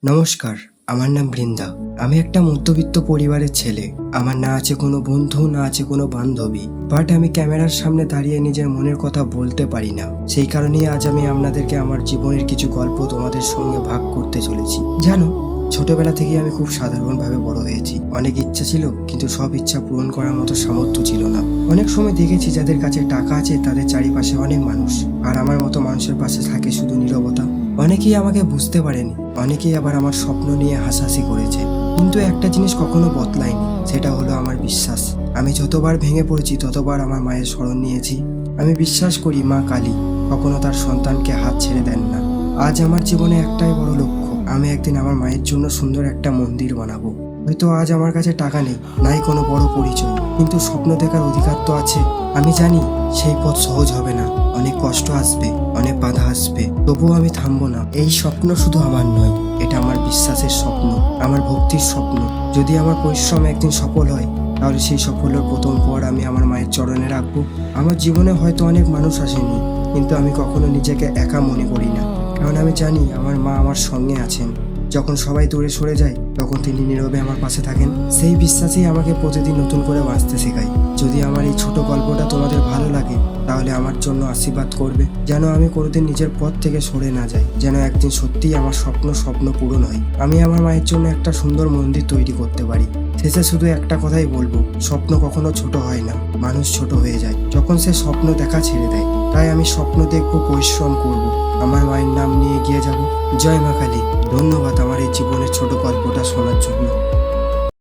নমস্কার, আমার নাম বৃন্দা। আমি একটা মধ্যবিত্ত পরিবারের ছেলে। আমার না আছে কোনো বন্ধু, না আছে কোনো বান্ধবী। বাট আমি ক্যামেরার সামনে দাঁড়িয়ে নিজের মনের কথা বলতে পারি না। সেই কারণেই আজ আমি আপনাদেরকে আমার জীবনের কিছু গল্প তোমাদের সঙ্গে ভাগ করতে চলেছি। জানো, ছোটবেলা থেকে আমি খুব সাধারণভাবে বড় হয়েছি। অনেক ইচ্ছা ছিল, কিন্তু সব ইচ্ছা পূরণ করার মতো সামর্থ্য ছিল না। অনেক সময় দেখেছি যাদের কাছে টাকা আছে তাদের চারিপাশে অনেক মানুষ, আর আমার মতো মানুষের পাশে থাকে শুধু নীরবতা। অনেকেই আমাকে বুঝতে পারেনি, অনেকেই আবার আমার স্বপ্ন নিয়ে হাসাহাসি করেছে। কিন্তু একটা জিনিস কখনো বদলায়নি, সেটা হলো আমার বিশ্বাস। আমি যতবার ভেঙে পড়েছি ততবার আমার মায়ের শরণ নিয়েছি। আমি বিশ্বাস করি মা কালী কখনো তার সন্তানকে হাত ছেড়ে দেন না। আজ আমার জীবনে একটাই বড় লক্ষ্য, আমি একদিন আমার মায়ের জন্য সুন্দর একটা মন্দির বানাবো। হয়তো আজ আমার কাছে টাকা নেই, নাই কোনো বড় পরিচয়, কিন্তু স্বপ্ন দেখার অধিকার তো আছে। আমি জানি সেই পথ সহজ হবে না, অনেক কষ্ট আসবে, অনেক বাধা আসবে, তবুও আমি থামবো না। এই স্বপ্ন শুধু আমার নয়, এটা আমার বিশ্বাসের স্বপ্ন, আমার ভক্তির স্বপ্ন। যদি আমার পরিশ্রম একদিন সফল হয়, তাহলে সেই সফলের প্রথম পর আমি আমার মায়ের চরণে রাখবো। আমার জীবনে হয়তো অনেক মানুষ আসেনি, কিন্তু আমি কখনো নিজেকে একা মনে করি না, কারণ আমি জানি আমার মা আমার সঙ্গে আছেন। যখন সবাই দূরে সরে যায়, তখন তিনি নীরবে আমার পাশে থাকেন। সেই বিশ্বাসেই আমাকে প্রতিদিন নতুন করে বাঁচতে শেখায়। যদি আমার এই ছোট গল্পটা তোমাদের ভালো লাগে, তাহলে আমার জন্য আশীর্বাদ করবে, যেন আমি কোনোদিন নিজের পথ থেকে সরে না যাই, যেন একদিন সত্যিই আমার স্বপ্ন পূরণ হয়। আমি আমার মায়ের জন্য একটা সুন্দর মন্দির তৈরি করতে পারি। শেষে শুধু একটা কথাই বলবো, স্বপ্ন কখনো ছোট হয় না, মানুষ ছোট হয়ে যায় যখন সে স্বপ্ন দেখা ছেড়ে দেয়। তাই আমি স্বপ্ন দেখবো, পরিশ্রম করব, আমার মায়ের নাম নিয়ে এগিয়ে যাব। জয় মা কালী। ধন্যবাদ আমার এই জীবনের ছোট গল্পটা শোনার জন্য।